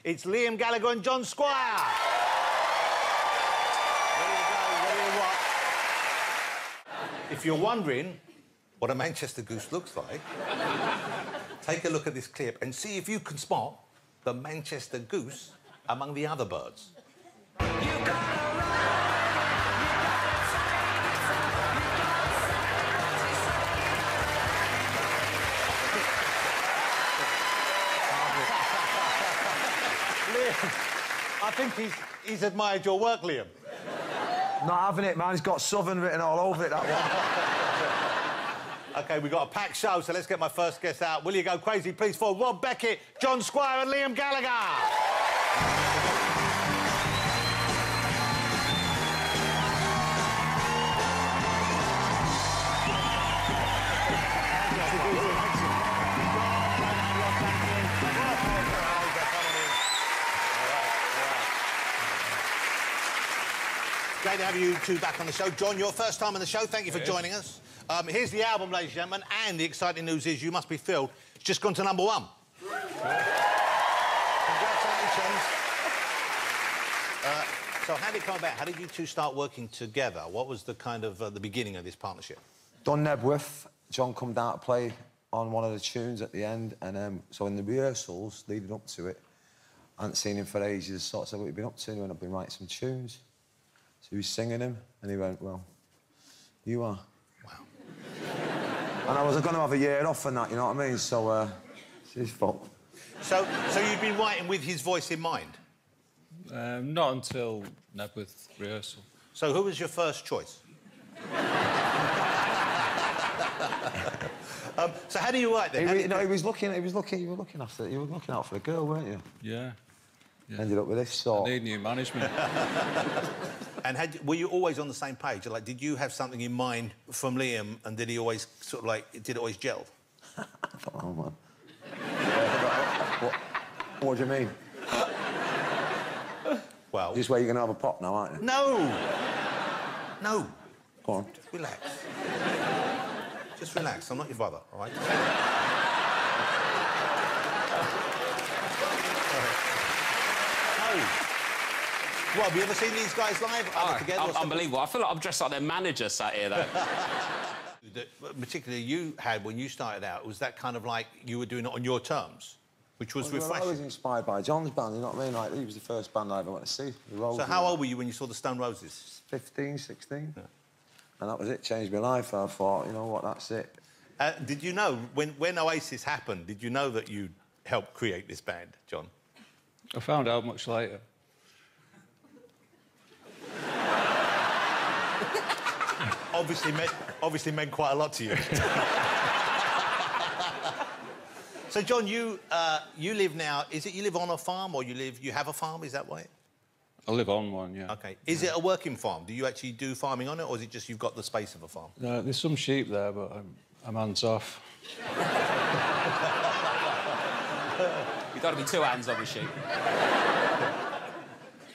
It's Liam Gallagher and John Squire. Ready to go, ready to rock. If you're wondering what a Manchester goose looks like, take a look at this clip and see if you can spot the Manchester goose among the other birds. I think he's admired your work, Liam. Not having it, man. He's got Southern written all over it, that one. OK, we've got a packed show, so let's get my first guest out. Will you go crazy, please, for Rob Beckett, John Squire and Liam Gallagher? Great to have you two back on the show. John, your first time on the show. Thank you for joining us. Here's the album, ladies and gentlemen, and the exciting news is you must be thrilled. It's just gone to #1. Congratulations. So how did it come about? How did you two start working together? What was the kind of the beginning of this partnership? Done Nebworth. John come down to play on one of the tunes at the end, and so in the rehearsals leading up to it, I hadn't seen him for ages. So I said, "What have you been up to?" And he went, "I've been writing some tunes." So he was singing him, and he went, "Well, you are." Wow. And I was going to have a year off and that, you know what I mean? So, it's his fault. So you'd been writing with his voice in mind? Not until Nebworth rehearsal. So who was your first choice? So how do you write then? You was looking out for a girl, weren't you? Yeah. Ended up with this sort. I need new management. And were you always on the same page? Like, did you have something in mind from Liam, and did he always sort of like, did it always gel? I don't know, man. What do you mean? Well... This way you're going to have a pop now, aren't you? No! No. Go on. Just relax. Just relax. I'm not your brother, all right? Well, have you ever seen these guys live? Unbelievable. I feel like I'm dressed like their manager sat here, though. Particularly you had, when you started out, was that kind of like you were doing it on your terms, which was refreshing? I was inspired by John's band, you know what I mean? Like, he was the first band I ever went to see. So how old were you when you saw the Stone Roses? 15, 16. Yeah. And that was it, changed my life. I thought, you know what, that's it. Did you know, when Oasis happened, did you know that you helped create this band, John? I found out much later. Obviously meant quite a lot to you. So, John, you live now... Is it you live on a farm, or you have a farm? Is that right? I live on one, yeah. OK. Is it a working farm? Do you actually do farming on it, or is it just you've got the space of a farm? No, there's some sheep there, but I'm hands off. You've got to be 2 hands on the sheep.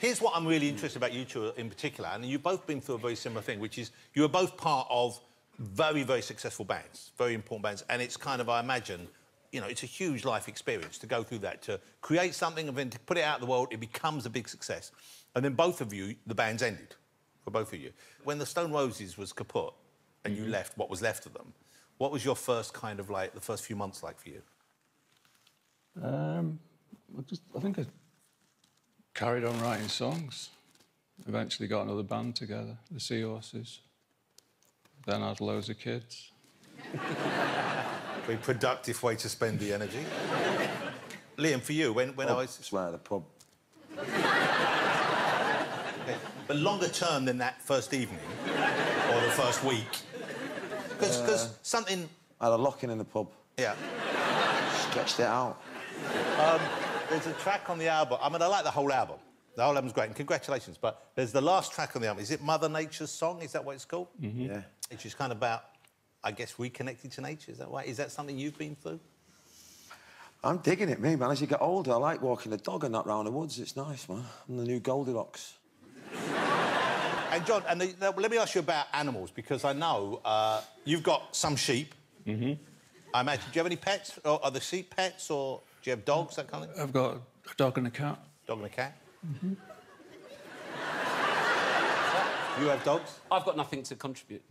Here's what I'm really interested about you two in particular, and you've both been through a very similar thing, which is you are both part of very, very successful bands, very important bands, and it's kind of, I imagine, you know, it's a huge life experience to go through that, to create something and then to put it out in the world, it becomes a big success. And then both of you, the band's ended, for both of you. When the Stone Roses was kaput and you left what was left of them, what was your first kind of, like, the first few months like for you? I think I carried on writing songs. Eventually got another band together, the Seahorses. Then I had loads of kids. Very productive way to spend the energy. Liam, for you, when I was... Swear at the pub. Okay. But longer term than that first evening, or the first week. Because something... I had a lock-in in the pub. Yeah. Stretched it out. There's a track on the album... I mean, I like the whole album. The whole album's great, and congratulations. But there's the last track on the album. Is it Mother Nature's Song? Is that what it's called? Mm-hmm. Yeah. It's just kind of about, I guess, reconnecting to nature. Is that right? Is that something you've been through? I'm digging it, me, man. As you get older, I like walking the dog and that round the woods. It's nice, man. I'm the new Goldilocks. And, John, let me ask you about animals, because I know you've got some sheep. Mm-hmm. I imagine. Do you have any pets? Or are the sheep pets, or do you have dogs, that kind of thing? I've got A dog and a cat. Dog and a cat? Mm-hmm. You have dogs? I've got nothing to contribute.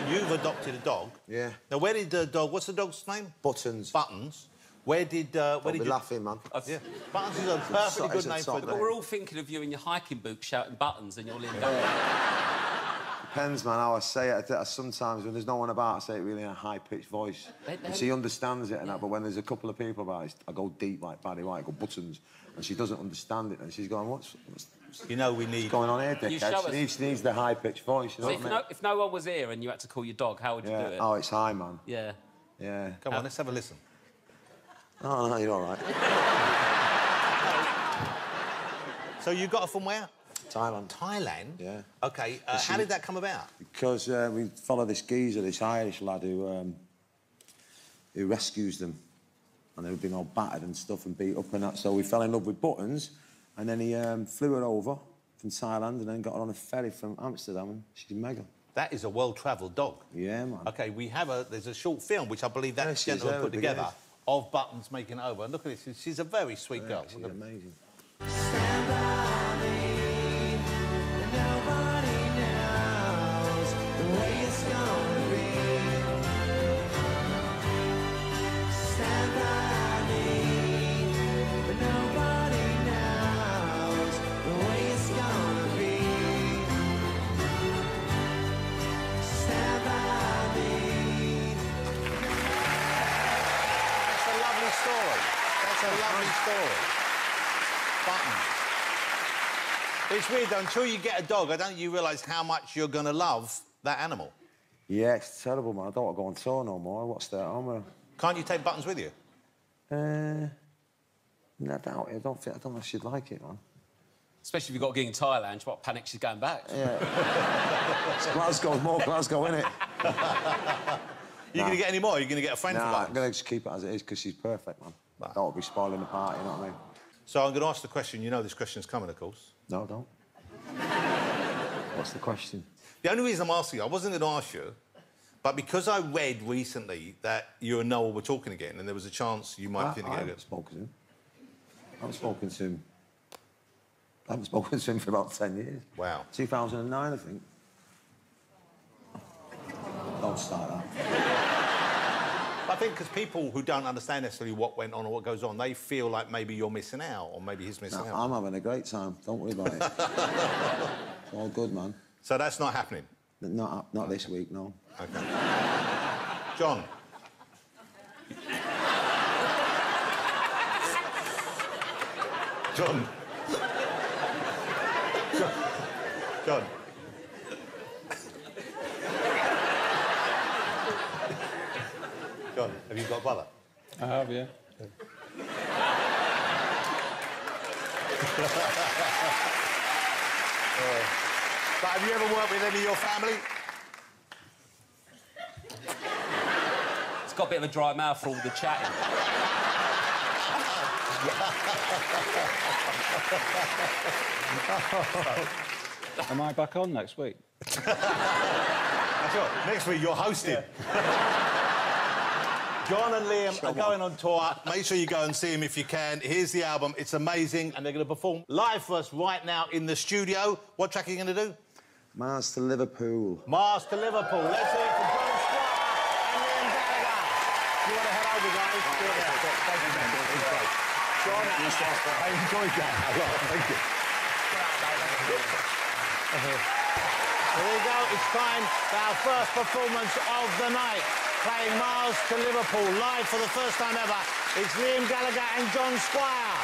You've adopted a dog. Yeah. Now, where did the dog... What's the dog's name? Buttons. Buttons. Where did you... laughing, man. Yeah. Buttons is a perfectly good name for a But dog. we're all thinking of you in your hiking boots shouting buttons and you're Liam Depends, man, how I say it. Sometimes when there's no one about, I say it really in a high-pitched voice. And she understands it and that, but when there's a couple of people about, I go deep like Barry White, I go buttons, and she doesn't understand it, and she's going, what's You know we need... what's going on here, dickhead? She needs the high-pitched voice, you know what I mean? If no one was here and you had to call your dog, how would you do it? Oh, it's high, man. Yeah. Yeah. Come on, let's have a listen. Oh, no, you're all right. So you got her from where? Thailand. Thailand? Yeah. OK, how did that come about? Because we follow this geezer, this Irish lad who rescues them. And they've been all battered and stuff and beat up and that. So we fell in love with Buttons, and then he flew her over from Thailand and then got her on a ferry from Amsterdam, and she's mega. That is a well-travelled dog. Yeah, man. OK, there's a short film, which I believe that gentleman put together, of Buttons making it over. And look at this, she's a very sweet girl. She's amazing. Stand by me, and nobody knows the way it's gonna be. Stand by me, but nobody knows the way it's gonna be. Stand by me. That's a lovely story. That's a lovely story. Buttons. But it's weird, though, until you get a dog, I don't think you realise how much you're going to love that animal. Yeah, it's terrible, man. I don't want to go on tour no more. I want to stay at home. Can't you take Buttons with you? No, I doubt it. I don't know if she'd like it, man. Especially if you've got a gig in Thailand, what panic she's going back. Yeah. It's Glasgow, more Glasgow, innit? You going to get any more? Are you going to get a friend for Buttons? I'm going to just keep it as it is, because she's perfect, man. I don't want to be spoiling the party, you know what I mean? So I'm going to ask the question. You know this question's coming, of course. No, don't. What's the question? The only reason I'm asking you, I wasn't going to ask you, but because I read recently that you and Noel were talking again, and there was a chance you might think I haven't spoken to him. I haven't spoken to him. I haven't spoken to him for about 10 years. Wow. 2009, I think. Don't start that. I think because people who don't understand necessarily what went on or what goes on, they feel like maybe you're missing out or maybe he's missing out. I'm having a great time. Don't worry about it. It's all good, man. So that's not happening? Not this week, no. OK. John? John? John? John, have you got a brother? I have, yeah. But have you ever worked with any of your family? It's got a bit of a dry mouth for all the chatting. Am I back on next week? That's right. Next week, you're hosting. John and Liam are going on tour. Make sure you go and see them if you can. Here's the album. It's amazing. And they're going to perform live for us right now in the studio. What track are you going to do? Mars to Liverpool. Mars to Liverpool. Let's hear it for John Squire and Liam Gallagher. You want to head over, guys? Thank you, man. John, I enjoyed that a lot. Thank you. There you go. It's time for our first performance of the night. Playing Mars to Liverpool live for the first time ever. It's Liam Gallagher and John Squire.